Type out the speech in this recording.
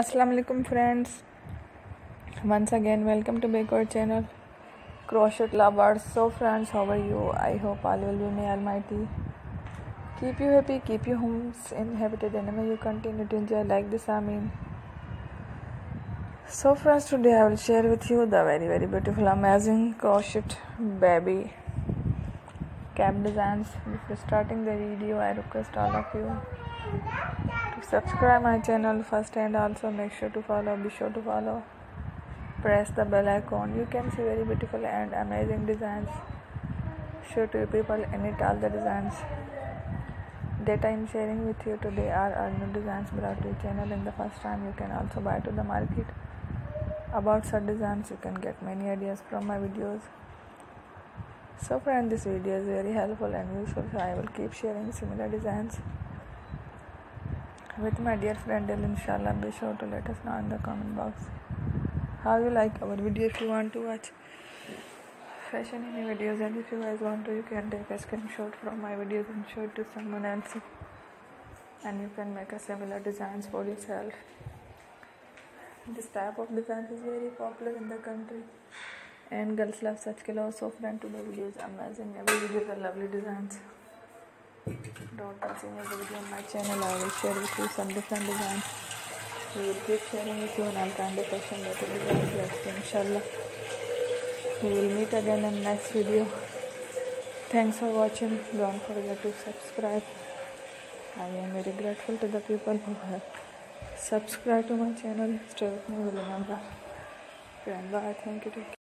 Assalamu alaikum friends, once again welcome to back our channel Crochet lovers. So friends, how are you? I hope all will be may almighty keep you happy, keep your homes inhabited, and may you continue to enjoy like this. Amen. So friends, today I will share with you the very beautiful amazing crochet baby cap designs. Before starting the video, I request all of you to subscribe my channel first, and also make sure to follow, be sure to follow, press the bell icon. You can see very beautiful and amazing designs. Show to people and it all the designs that I am sharing with you today are our new designs brought to your channel in the first time. You can also buy to the market about such designs. You can get many ideas from my videos. So friend, this video is very helpful and useful, so I will keep sharing similar designs with my dear friend Del. Inshallah, be sure to let us know in the comment box how you like our video. If you want to watch fashion any videos, and if you guys want to, you can take a screenshot from my videos and show it to someone else, and you can make a similar designs for yourself. This type of design is very popular in the country and girls love such clothes. So friend, today video is amazing. Every video is a lovely designs. Don't continue the video on my channel. I will share with you some different designs. We will keep sharing with you and all kind of fashion related designs. Let's see, inshallah. We will meet again in next video. Thanks for watching. Don't forget to subscribe. I am very grateful to the people who have subscribed to my channel. Stay with me, will remember. Friend, bye. Thank you.